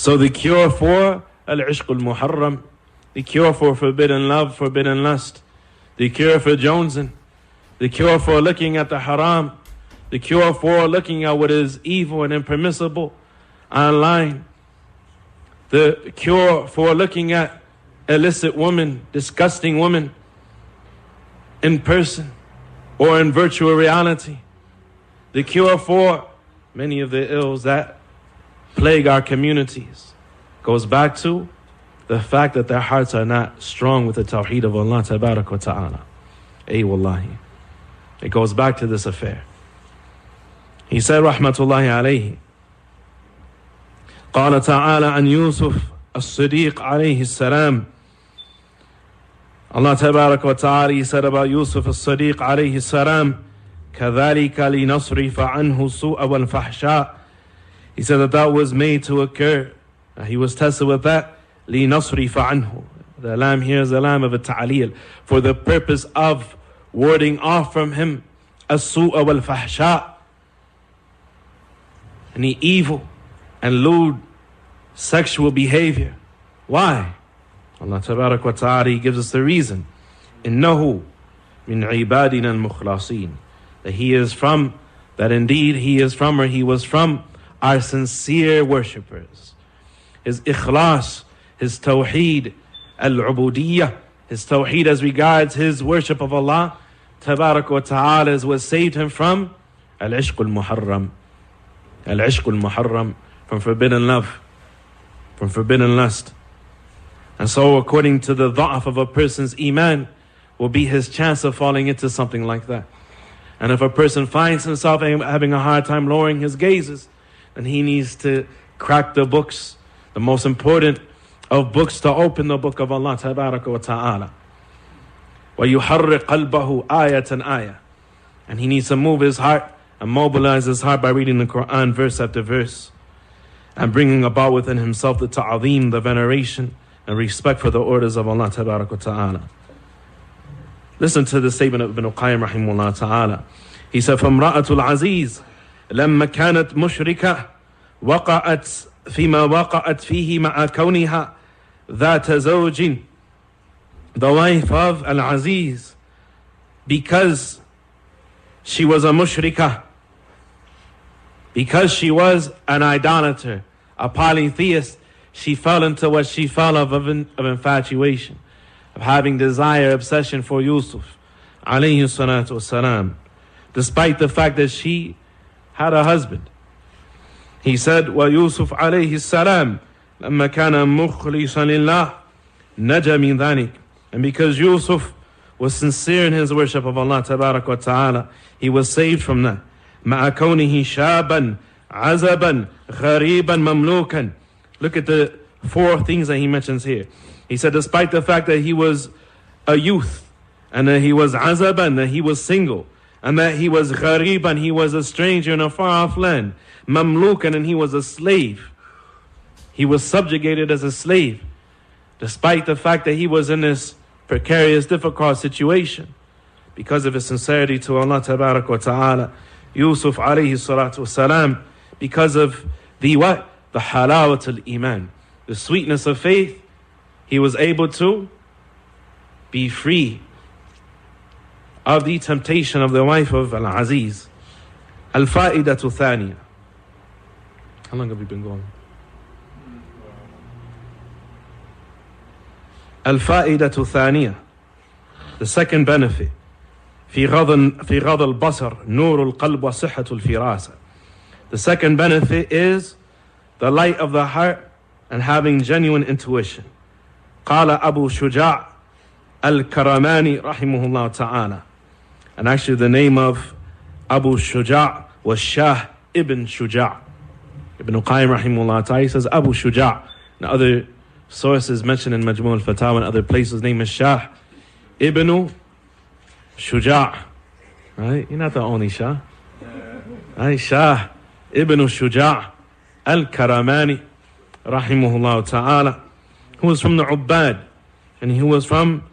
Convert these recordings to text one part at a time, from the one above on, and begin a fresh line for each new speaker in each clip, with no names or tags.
So the cure for al-ishq al-muharram, the cure for forbidden love, forbidden lust, the cure for jonesing, the cure for looking at the haram, the cure for looking at what is evil and impermissible online, the cure for looking at illicit women, disgusting women in person or in virtual reality, the cure for many of the ills that plague our communities goes back to the fact that their hearts are not strong with the tawheed of Allah tabarak wa ta'ala. Ay wallahi. It goes back to this affair. He said, rahmatullahi alayhi, قال تعالى عن يوسف الصديق عليه السلام. Allah tabarak wa ta'ala, He said about Yusuf al-Sadiq alayhi salam, كذلك لنصرف عنه السوء والفحشاء. He said that was made to occur. He was tested with that. لنصرف عنه. The lamb here is the lamb of a ta'leel, for the purpose of warding off from him السوء والفحشاء, any evil and lewd sexual behavior. Why? Allah tabarak wa ta'ala, He gives us the reason. إنه من عبادنا المخلصين. That He is from, that indeed He is from, or He was from our sincere worshippers. His ikhlas, His tawheed, al-ubudiyyah, His tawheed as regards His worship of Allah tabarak wa ta'ala is what saved Him from al-ishq al-muharram. Al-ishq al-muharram, from forbidden love, from forbidden lust. And so according to the dha'af of a person's iman will be his chance of falling into something like that. And if a person finds himself having a hard time lowering his gazes, then he needs to crack the books, the most important of books, to open the book of Allah tabaraka wa ta'ala. وَيُحَرِّقْ قَلْبَهُ آيَةً آيَةً. And he needs to move his heart and mobilize his heart by reading the Quran verse after verse, and bringing about within himself the ta'zeem, the veneration and respect for the orders of Allah tabaraka wa ta'ala. Listen to the statement of Ibn Qayyim rahimahullah ta'ala. He said, فَامْرَأَةُ الْعَزِيزِ لَمَّا كَانَتْ مُشْرِكَةً وَقَعَتْ فِيمَا وَقَعَتْ فِيهِ مَعَ كَوْنِهَا ذَاتَ زَوْجٍ. The wife of Al-Aziz, because she was a mushrikah, because she was an idolater, a polytheist, she fell into what she fell of infatuation, of having desire, obsession for Yusuf alayhi salatu wasalam, despite the fact that she had a husband. He said, وَيُوسُف عَلَيْهِ السَّلَامِ لَمَّا كَانَ مُخْلِصًا لِلَّهِ نَجَى مِنْ ذَلِكَ. And because Yusuf was sincere in his worship of Allah tabarak wa ta'ala, he was saved from that. مَعَ كَوْنِهِ شَابًا عَزَبًا غَرِيبًا مَمْلُوكًا. Look at the four things that he mentions here. He said, despite the fact that he was a youth, and that he was azaban, that he was single, and that he was ghariban, he was a stranger in a far-off land, mamlukan, and he was a slave. He was subjugated as a slave, despite the fact that he was in this precarious, difficult situation. Because of his sincerity to Allah tabarak wa ta'ala, Yusuf alayhi salatu wasalam, because of the what? The halawat al-iman, the sweetness of faith, he was able to be free of the temptation of the wife of Al-Aziz. Al-fa'idatu thaniya. How long have we been going? Al-fa'idatu thaniya. The second benefit. في غض البصر نور القلب وصحة الفراسة. The second benefit is the light of the heart and having genuine intuition. قال أبو شجاع الكرماني رحمه الله تعالى. And actually the name of Abu Shuja' was Shah ibn Shuja'. Ibn Qayyim rahimahullah ta'ala, he says Abu Shuja'. And other sources mentioned in Majmu' al-Fatawa and other places, his name is Shah ibn Shuja'. Right? You're not the only Shah. Right? Shah ibn Shuja' al-Karamani rahimahullah ta'ala, who was from the Ubbad, and he was from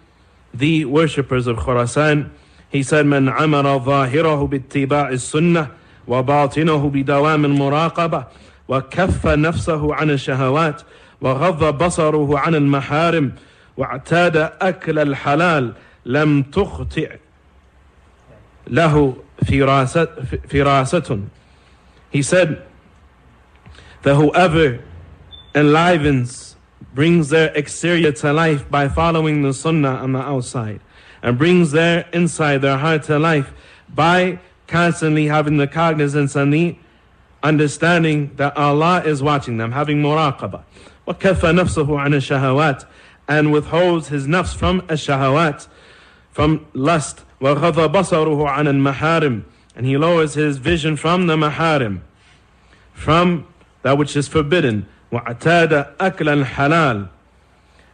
the worshippers of Khurasan. He said, من عمر ظاهره باتباع السنة وباطنه بدوام المراقبة وكف نفسه عن الشهوات وغض بصره عن المحارم واعتاد أكل الحلال لم تخطئ له فراسة. He said that whoever enlivens, brings their exterior to life by following the sunnah on the outside, and brings their inside, their heart to life by constantly having the cognizance and the understanding that Allah is watching them, having muraqabah. وَكَفَّ نَفْسَهُ عَنِ الشَّهَوَاتِ, and withholds his nafs from ash-shahawat, from lust. وَغَضَ بَصَرُهُ عَنِ الْمَحَارِمِ, and he lowers his vision from the maharim, from that which is forbidden. وَعْتَادَ أَكْلَ الْحَلَالِ,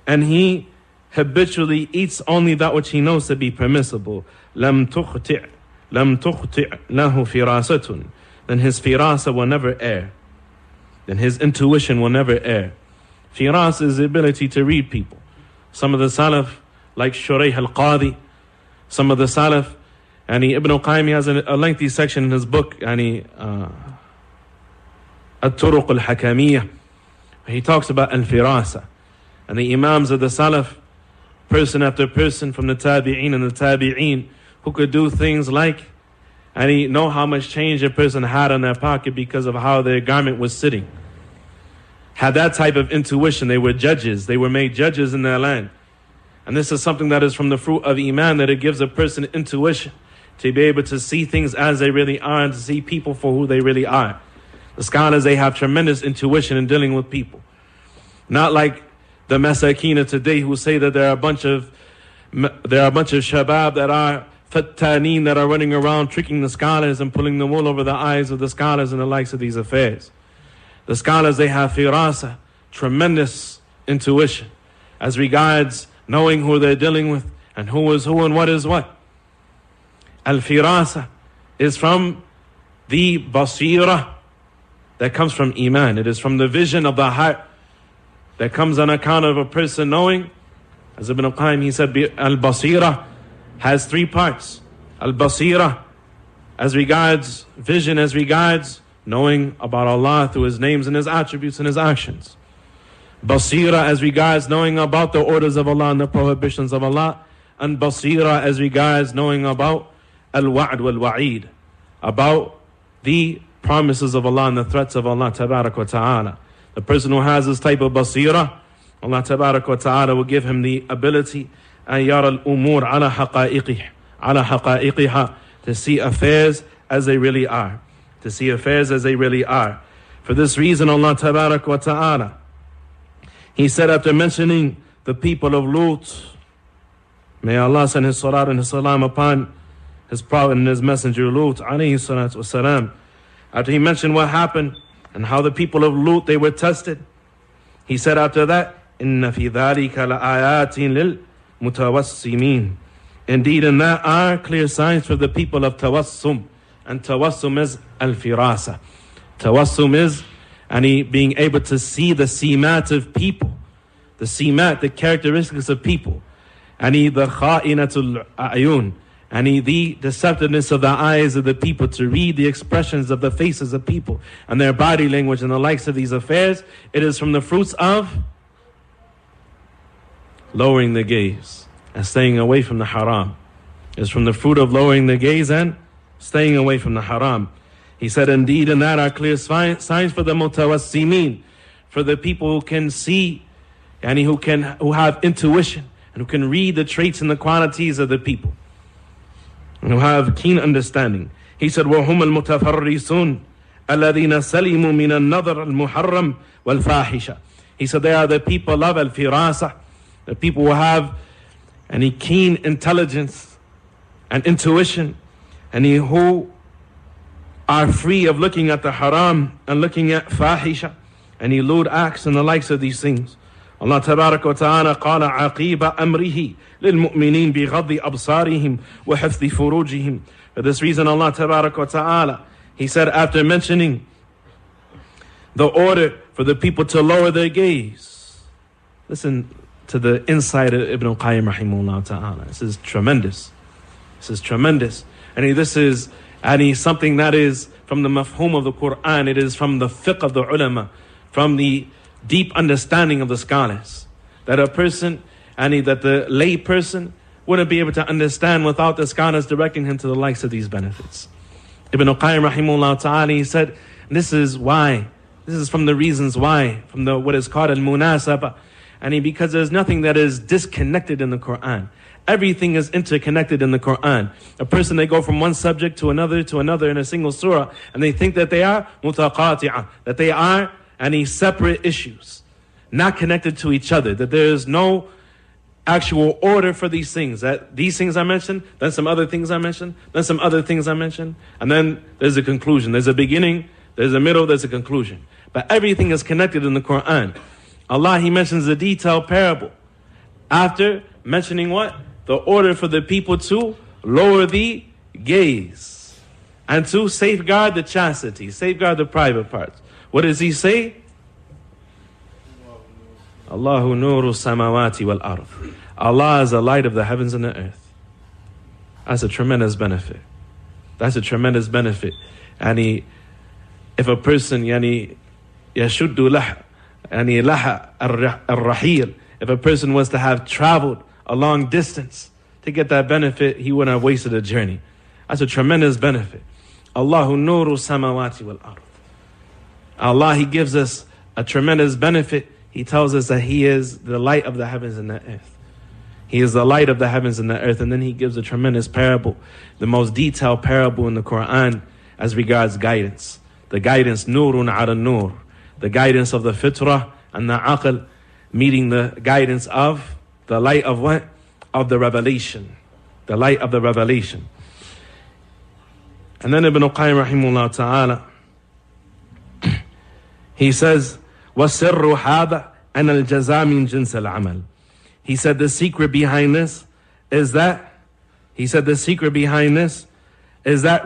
and he habitually eats only that which he knows to be permissible. لَمْ تُخْطِئْ لَهُ فِرَاسَةٌ, then his firasa will never err. Then his intuition will never err. Firasa is the ability to read people. Some of the Salaf, like Shurayh al-Qadi, some of the Salaf, and Ibn al-Qayyim has a lengthy section in his book, At-Turuq al-Hakamiyah. He talks about al-firasa. And the Imams of the Salaf, person after person from the Tabi'een and the Tabi'een, who could do things like, and he know how much change a person had in their pocket because of how their garment was sitting. Had that type of intuition. They were judges. They were made judges in their land. And this is something that is from the fruit of Iman, that it gives a person intuition to be able to see things as they really are and to see people for who they really are. The scholars, they have tremendous intuition in dealing with people. Not like the masakina today who say that there are a bunch of shabab that are fattaneen, that are running around tricking the scholars and pulling the wool over the eyes of the scholars and the likes of these affairs. The scholars, they have firasa, tremendous intuition as regards knowing who they're dealing with and who is who and what is what. Al-firasa is from the basira that comes from iman. It is from the vision of the heart that comes on account of a person knowing. As Ibn al-Qayyim, he said, al-basira has three parts. Al-basira, as regards vision, as regards knowing about Allah through His names and His attributes and His actions. Basira, as regards knowing about the orders of Allah and the prohibitions of Allah. And basira, as regards knowing about al-wa'd wal-wa'id, about the promises of Allah and the threats of Allah tabarak wa ta'ala. The person who has this type of basira, Allah tabarak wa ta'ala will give him the ability أن يرى الأمور على حقائقها, to see affairs as they really are. To see affairs as they really are. For this reason, Allah tabarak wa ta'ala, He said after mentioning the people of Lut, may Allah send His salat and His salam upon His prophet and His messenger Lut alayhi salatu wasalam. After He mentioned what happened and how the people of Lut, they were tested, He said after that, إِنَّ فِي ذَلِكَ لَآيَاتٍ لِلْمُتَوَسِّمِينَ, indeed in that are clear signs for the people of tawassum. And tawassum is al-firasa. Tawassum is being able to see the simat of people, the simat, the characteristics of people, the kha'inatul a'yun, the deceptiveness of the eyes of the people, to read the expressions of the faces of people and their body language and the likes of these affairs. It is from the fruits of lowering the gaze and staying away from the haram. It is from the fruit of lowering the gaze and staying away from the haram. He said, indeed in that are clear signs for the mutawassimin, for the people who can see and who have intuition and who can read the traits and the qualities of the people and who have keen understanding. He said, وَهُمَ الْمُتَفَرِّسُونَ الَّذِينَ سَلِمُوا مِنَ النَّظَرِ الْمُحَرَّمِ وَالْفَاحِشَةِ. He said, they are the people of al-firasa, the people who have any keen intelligence and intuition, and who are free of looking at the haram and looking at fahisha and lewd acts and the likes of these things. Allah tabarak wa ta'ala qala aqiba amrihi lilmu'minin bighaddi absarihim wa hifdhi furujihim. For this reason, Allah tabarak wa ta'ala, He said after mentioning the order for the people to lower their gaze. Listen to the insight of Ibn al-Qayyim rahimahullah ta'ala. This is tremendous. This is tremendous. And this is something that is from the mafhum of the Quran. It is from the fiqh of the ulama, from the deep understanding of the scholars, that a person, that the lay person wouldn't be able to understand without the scholars directing him to the likes of these benefits. Ibn Qayyim rahimahullah ta'ala, he said, this is why, this is from the reasons why, from the what is called al-munasaba, because there's nothing that is disconnected in the Quran. Everything is interconnected in the Quran. A person, they go from one subject to another in a single surah, and they think that they are mutaqati'ah, that they are separate issues, not connected to each other, that there is no actual order for these things, that these things I mentioned, then some other things I mentioned, then some other things I mentioned, and then there's a conclusion. There's a beginning, there's a middle, there's a conclusion. But everything is connected in the Quran. Allah, He mentions a detailed parable after mentioning what? The order for the people to lower the gaze and to safeguard the chastity, safeguard the private parts. What does He say? Allahu nuru samawati wal ard. Allah is the light of the heavens and the earth. That's a tremendous benefit. That's a tremendous benefit. If a person, yashuddu lah, laha ar-rahil, if a person was to have traveled a long distance to get that benefit, he wouldn't have wasted a journey. That's a tremendous benefit. Allahu nuru samawati wal ard. Allah, He gives us a tremendous benefit. He tells us that He is the light of the heavens and the earth. He is the light of the heavens and the earth. And then He gives a tremendous parable, the most detailed parable in the Quran as regards guidance. The guidance, nurun ala nur. The guidance of the fitrah and the aql, meeting the guidance of the light of what? Of the revelation. The light of the revelation. And then Ibn Qayyim rahimahullah ta'ala, he says, وَسِرُّ هَذَا أَنَ الْجَزَاءَ مِنْ جِنْسِ الْعَمَلِ. He said the secret behind this is that,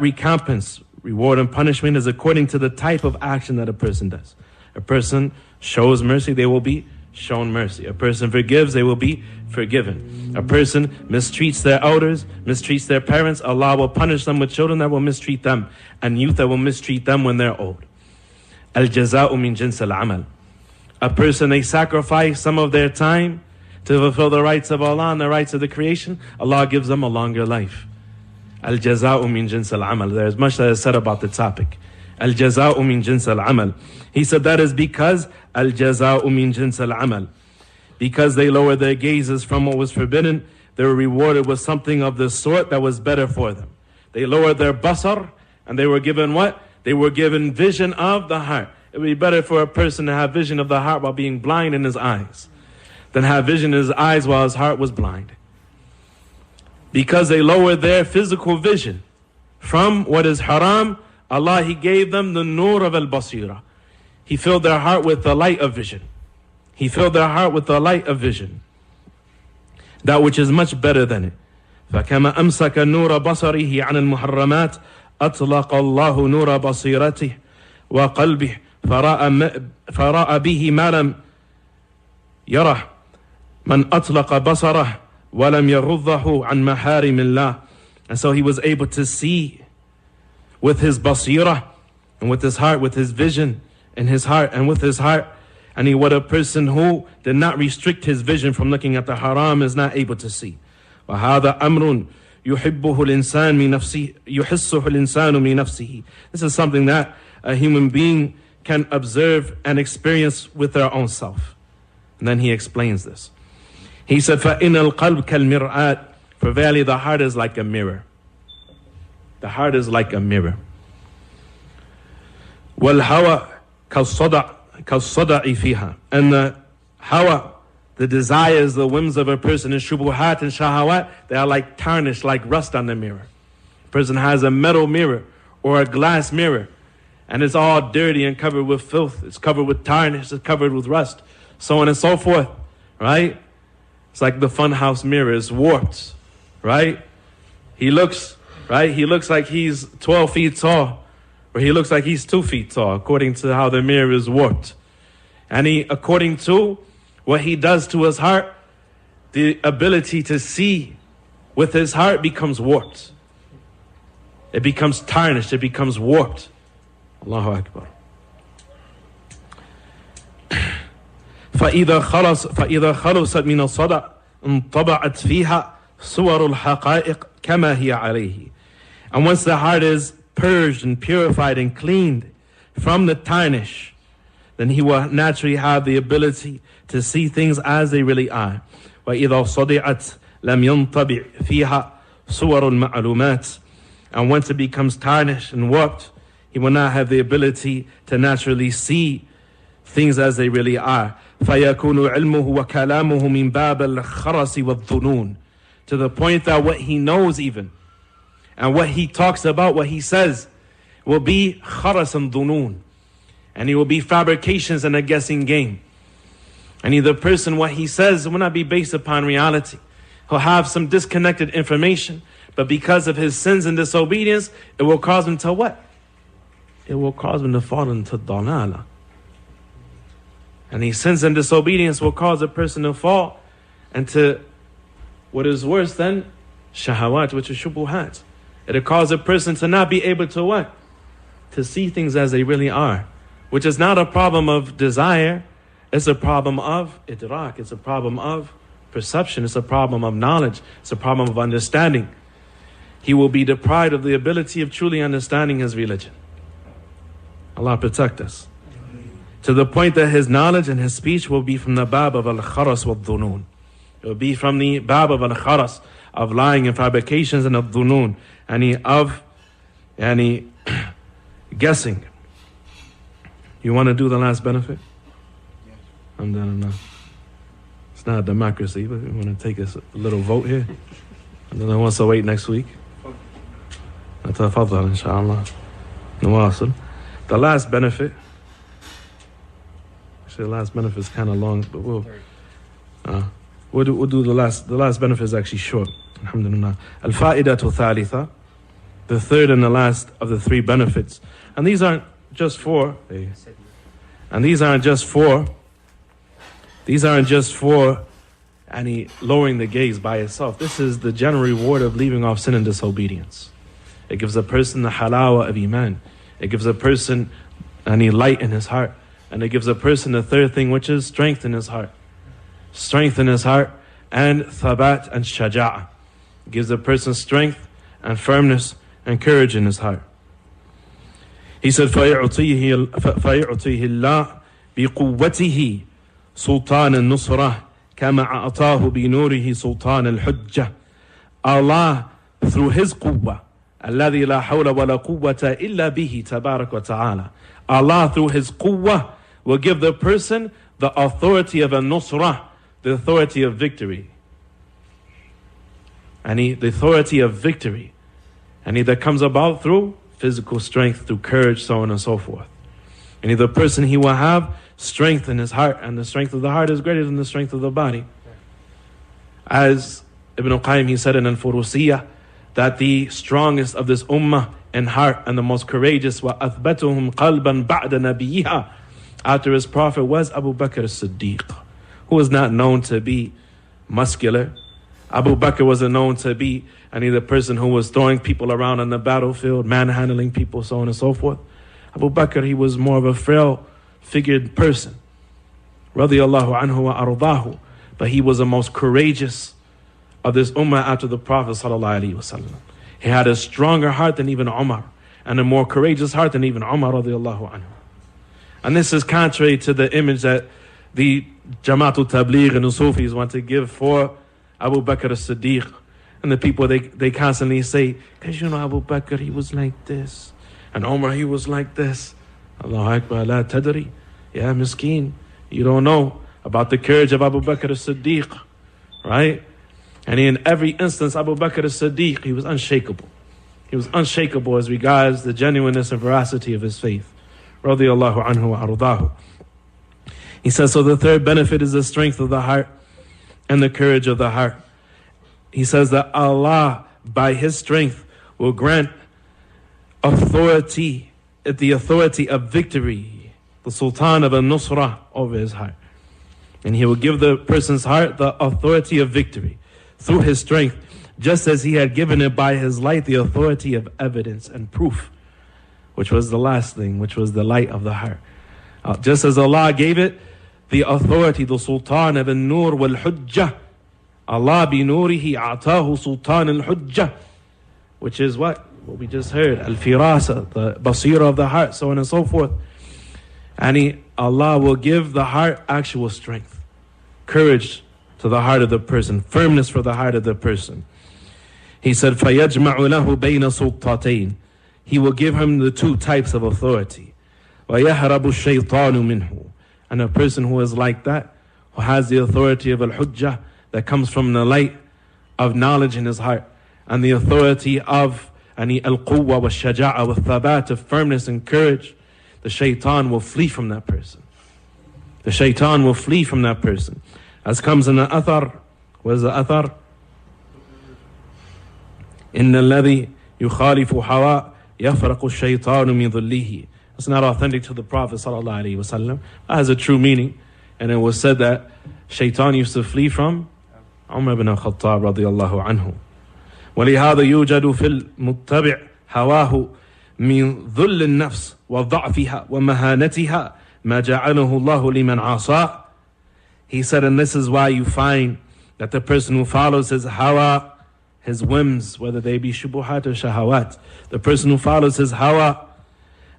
recompense, reward and punishment is according to the type of action that a person does. A person shows mercy, they will be shown mercy. A person forgives, they will be forgiven. A person mistreats their elders, mistreats their parents, Allah will punish them with children that will mistreat them, and youth that will mistreat them when they're old. Al-jaza'u min jins al-amal. A person, they sacrifice some of their time to fulfill the rights of Allah and the rights of the creation, Allah gives them a longer life. Al-jaza'u min jins al-amal. There's much that is said about the topic. Al-jaza'u min jins al-amal. He said that is because al-jaza'u min jins al-amal. Because they lowered their gazes from what was forbidden, they were rewarded with something of the sort that was better for them. They lowered their basar, and they were given what? They were given vision of the heart. It would be better for a person to have vision of the heart while being blind in his eyes than have vision in his eyes while his heart was blind. Because they lowered their physical vision from what is haram, Allah, He gave them the nur of al-basira. He filled their heart with the light of vision. He filled their heart with the light of vision, that which is much better than it. فَكَمَا أَمْسَكَ نُورَ بَصَرِهِ عَنَ الْمُحَرَّمَاتِ أطلق الله نور بصيرته وقلبه فرأى به ما لم يره من أطلق بصره ولم يغضه عن محارم الله. And so he was able to see with his basira and with his heart, with his vision in his heart and with his heart. And he was a person who did not restrict his vision from looking at the haram is not able to see. وهذا أمر يحبه الإنسان من نفسه يحسه الإنسان من نفسه. This is something that a human being can observe and experience with their own self. And then he explains this. He said, فَإِنَّ الْقَلْبَ كَالْمِرْآةِ. For verily the heart is like a mirror. The heart is like a mirror. وَالْهَوَى كَالصَّدَعِ فِيهَا. And the hawa, the desires, the whims of a person in shubuhat and shahawat, they are like tarnish, like rust on the mirror. A person has a metal mirror or a glass mirror, and it's all dirty and covered with filth. It's covered with tarnish, it's covered with rust, so on and so forth, right? It's like the funhouse mirror, it's warped, right? He looks like he's 12 feet tall, or he looks like he's 2 feet tall, according to how the mirror is warped. And according to what he does to his heart, the ability to see with his heart becomes warped. It becomes tarnished, it becomes warped. Allahu Akbar. فإذا خلصت من الصدى انطبعت فيها صور الحقائق كما هي عليه. And once the heart is purged and purified and cleaned from the tarnish, then he will naturally have the ability to see things as they really are. وإذا صدعت لم ينطبع فيها صور المعلومات. And once it becomes tarnished and warped, he will not have the ability to naturally see things as they really are. فيكون علمه وكلامه من باب الخرس والظنون. To the point that what he knows even, and what he talks about, what he says, will be kharas and dhunun. And it will be fabrications and a guessing game. And either person, what he says will not be based upon reality. He'll have some disconnected information, but because of his sins and disobedience, it will cause him to what? It will cause him to fall into dalala. And these sins and disobedience will cause a person to fall into what is worse than shahawat, which is shubuhat. It'll cause a person to not be able to what? To see things as they really are. Which is not a problem of desire. It's a problem of idrak. It's a problem of perception. It's a problem of knowledge. It's a problem of understanding. He will be deprived of the ability of truly understanding his religion. Allah protect us. To the point that his knowledge and his speech will be from the bab of al-kharas wa dhunun. It will be from the bab of al-kharas, of lying and fabrications, and of dhunun, and guessing. You want to do the last benefit? Yes. Alhamdulillah. It's not a democracy, but we want to take a little vote here. And then I want to wait next week. Tafadhal, inshallah. Nawasil. The last benefit. Actually, the last benefit is kind of long, but we'll do the last. The last benefit is actually short. Alhamdulillah. Al-fa'idatu thalitha. The third and the last of the three benefits. And these aren't just for. Any lowering the gaze by itself. This is the general reward of leaving off sin and disobedience. It gives a person the halawa of iman. It gives a person any light in his heart. And it gives a person the third thing, which is strength in his heart. Strength in his heart and thabat and shaja'ah. It gives a person strength and firmness and courage in his heart. He said, فَيُعْطِيهِ اللَّهِ بِقُوَّتِهِ سُلْطَانَ النُّصْرَةِ كَمَا أَعْطَاهُ بِنُورِهِ سُلْطَانَ الْحُجَّةِ. Allah, through his quwwah, الَّذِي لَا حَوْلَ وَلَا قُوَّةَ إِلَّا بِهِ تَبَارَكَ وَتَعَالَى. Allah, through his quwwah, will give the person the authority of a nusrah, the authority of victory. The authority of victory. And that comes about through physical strength, through courage, so on and so forth. And the person, he will have strength in his heart, and the strength of the heart is greater than the strength of the body. As Ibn Qayyim, he said in Al-Furusiyah, that the strongest of this ummah in heart and the most courageous, وَأَثْبَتُهُمْ قَلْبًا بَعْدَ نَبِيِّهَا, after his prophet, was Abu Bakr as-Siddiq, who was not known to be muscular. Abu Bakr wasn't known to be the person who was throwing people around on the battlefield, manhandling people, so on and so forth. Abu Bakr, he was more of a frail-figured person, radiyallahu anhu wa ardahu, but he was the most courageous of this ummah after the Prophet sallallahu alaihi wasallam. He had a stronger heart than even Umar, and a more courageous heart than even Umar radiyallahu anhu. And this is contrary to the image that the Jamaatul Tabligh and the Sufis want to give for Abu Bakr as-Siddiq. And the people, they constantly say, because Abu Bakr, he was like this. And Umar, he was like this. Allahu Akbar, la tadri. Ya miskeen. You don't know about the courage of Abu Bakr as-Siddiq. Right? And in every instance, Abu Bakr as-Siddiq, he was unshakable. He was unshakable as regards the genuineness and veracity of his faith. Radiyallahu anhu wa ardahu. He says, so the third benefit is the strength of the heart and the courage of the heart. He says that Allah, by his strength, will grant authority, the authority of victory, the sultan of al-nusrah over his heart. And he will give the person's heart the authority of victory through his strength, just as he had given it by his light the authority of evidence and proof. which was the last thing, which was the light of the heart. Just as Allah gave it the authority, the sultan of al-nur wal-hujjah. Allah bi nurihi a'tahu sultan al-hujjah, which is what we just heard, al-firasa, the basira of the heart, so on and so forth. And Allah will give the heart actual strength, courage to the heart of the person, firmness for the heart of the person. He said, فَيَجْمَعُ لَهُ بَيْنَ سُلْطَتَيْنِ. He will give him the two types of authority. وَيَهْرَبُ الشَّيْطَانُ مِنْهُ. And a person who is like that, who has the authority of al-hujjah, that comes from the light of knowledge in his heart, and the authority of al-quwwa wa-shaja'a wa-thabat, of firmness and courage, the shaitan will flee from that person. The shaitan will flee from that person. As comes in the athar, what is the athar? إِنَّ الَّذِي يُخَالِفُ حَوَاء يَفْرَقُ الشَّيْطَانُ مِنْ ظِلِّهِ. It's not authentic to the Prophet ﷺ. It has a true meaning. And it was said that shaitan used to flee from Umar ibn al-Khattab radiyallahu anhu. وَلِهَذَا يُوجَدُ فِي الْمُتَّبِعِ هَوَاهُ مِنْ ذُلِّ النَّفْسِ وَضَعْفِهَا وَمَهَانَتِهَا مَا جَعَلَهُ اللَّهُ لِمَنْ عَصَىٰ. He said, and this is why you find that the person who follows his hawa, his whims, whether they be shubuhat or shahawat, the person who follows his hawa,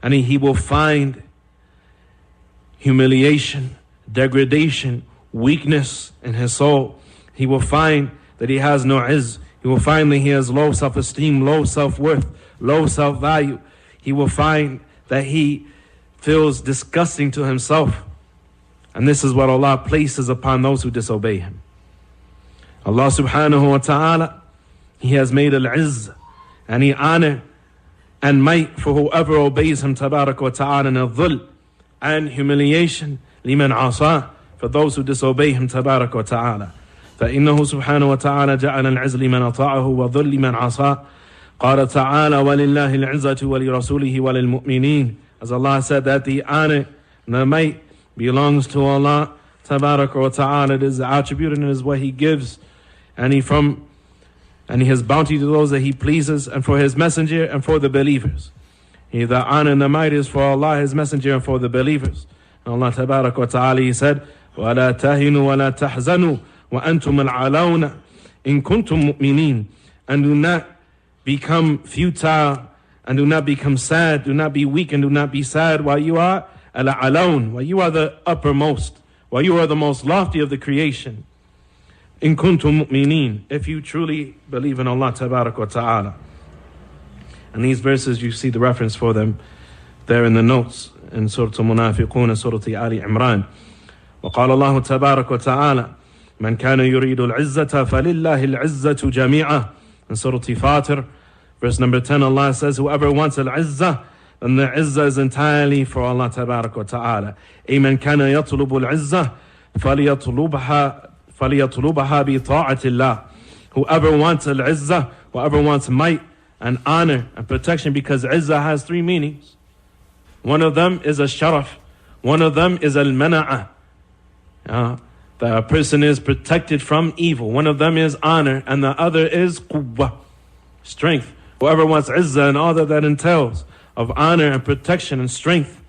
and he will find humiliation, degradation, weakness in his soul. He will find that he has no izz. He will find that he has low self-esteem, low self-worth, low self-value. He will find that he feels disgusting to himself. And this is what Allah places upon those who disobey Him. Allah subhanahu wa ta'ala, He has made al-izz and He honor and might for whoever obeys Him tabarak wa ta'ala, and al-dhul and humiliation liman asa, for those who disobey Him tabarak wa ta'ala. فإنه سبحانه وتعالى جعل العز لمن أطاعه وذل لمن عصاه. قال تعالى ولله العزة ولرسوله وللمؤمنين. As Allah said that the honor and the might belongs to Allah tabarak wa ta'ala. It is attributed and it is what He gives, and His bounty to those that He pleases, and for His messenger and for the believers. The honor and the might is for Allah, His messenger, and for the believers. And Allah tabarak wa ta'ala, He said, وَلَا تَهِنُوا وَلَا تَحْزَنُوا وَأَنْتُمُ الْعَلَوْنَ إِن كُنْتُم مُؤْمِنِينَ. And do not become futile, and do not become sad, do not be weak, and do not be sad while you are al-alawun, while you are the uppermost, while you are the most lofty of the creation. In kuntum mu'mineen, if you truly believe in Allah tabarak wa ta'ala. And these verses, you see the reference for them there in the notes in Surah Al-Munafiqun, Surah Ali Imran. وقال الله تبارك وتعالى من كان يريد العزة فلله العزة جميعا. In Surah Fatir, verse number 10, Allah says, whoever wants al-izzah, then the izzah is entirely for Allah tabarak wa ta'ala. من كان يطلب العزة فليطلبها بطاعة الله. Whoever wants al-izzah, whoever wants might and honor and protection, because izzah has three meanings. One of them is al-sharaf, one of them is al-mana'ah. That a person is protected from evil. One of them is honor, and the other is quwwah, strength. Whoever wants izzah and all that entails of honor and protection and strength,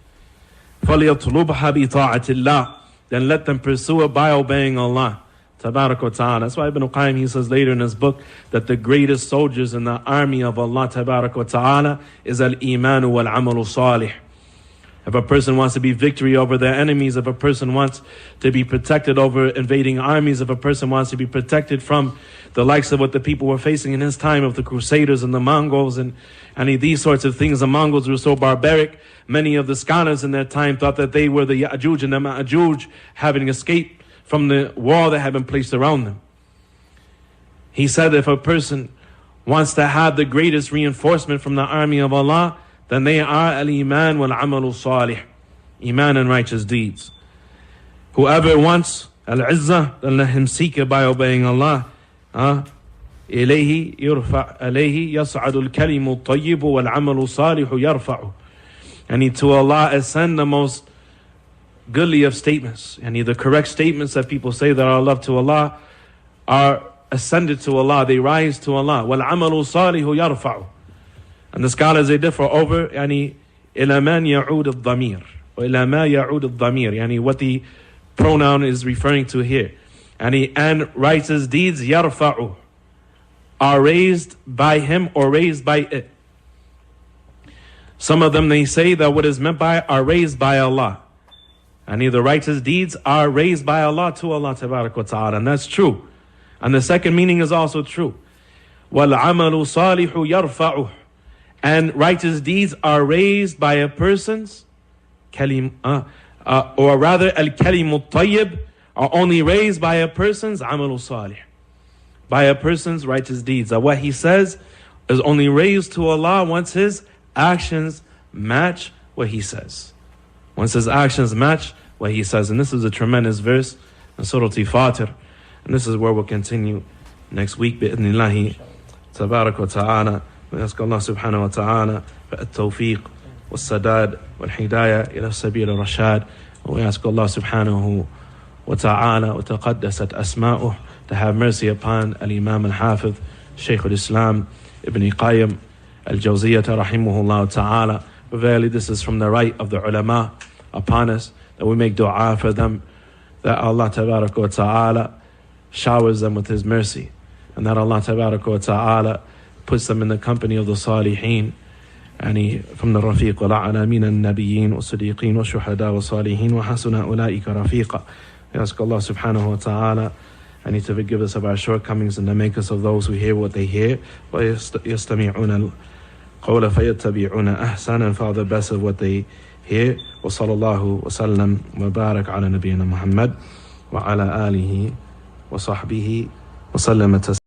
فَلْيَطْلُبْهَا بِطَاعَةِ اللَّهِ, then let them pursue it by obeying Allah tabarak wa ta'ala. That's why Ibn Qayyim, he says later in his book, that the greatest soldiers in the army of Allah tabarak wa ta'ala is al-iman wal-amalu salih. If a person wants to be victory over their enemies, if a person wants to be protected over invading armies, if a person wants to be protected from the likes of what the people were facing in his time of the Crusaders and the Mongols and these sorts of things. The Mongols were so barbaric. Many of the scholars in their time thought that they were the Ya'juj and the Ma'juj, having escaped from the wall that had been placed around them. He said if a person wants to have the greatest reinforcement from the army of Allah, then they are al-iman wal-amalu salih, iman and righteous deeds. Whoever wants al-izzah, then let him seek it by obeying Allah. إليه يرفع عليه يصعد الكلم الطيب والعمل الصالح يرفعه. And to Allah ascend the most goodly of statements. And the correct statements that people say that are love to Allah are ascended to Allah, they rise to Allah. وَالْعَمَلُ الصَّالِحُ يَرْفَعُ. And the scholars, they differ over إلى من يعود الضمير وإلى ما يعود الضمير, يعني what the pronoun is referring to here. And righteous deeds يرفعه are raised by him or raised by it. Some of them, they say that what is meant by are raised by Allah. And the righteous deeds are raised by Allah to Allah Tabarak wa Ta'ala. And that's true. And the second meaning is also true. وَالْعَمَلُ صَالِحُ يَرْفَعُهُ. And righteous deeds are raised by a person's or rather al-kalimu tayyib are only raised by a person's amalu salih, by a person's righteous deeds. That what he says is only raised to Allah once his actions match what he says. Once his actions match what he says. And this is a tremendous verse in Surah Fatir. And this is where we'll continue next week, bi'idhnillahi tabarak wa ta'ala. We ask Allah subhanahu wa ta'ala for at-tawfiq was-sadad wal-hidayah ila sabil al-rashad. We ask Allah subhanahu wa ta'ala wa taqaddasat asma'uh to have mercy upon al-Imam al-Hafiz Shaykh al-Islam Ibn Qayyim al-Jawziyyah rahimahullah ta'ala. Verily this is from the right of the ulama upon us, that we make dua for them, that Allah tabarak wa ta'ala showers them with his mercy, and that Allah tabarak wa ta'ala puts them in the company of the salihin, and from the rafiq wal a'la min an-nabiyyin wa siddiqin wa shuhada wa salihin wa hasuna ulaika rafiqa. We ask Allah subhanahu wa ta'ala and to forgive us of our shortcomings and to make us of those who hear what they hear, wa yastami'una al-qawla fayattabi'una ahsana, for the best of what they hear. Wa sallallahu wa sallam wa barak ala nabiyyina Muhammad wa ala alihi wa sahbihi wa sallam.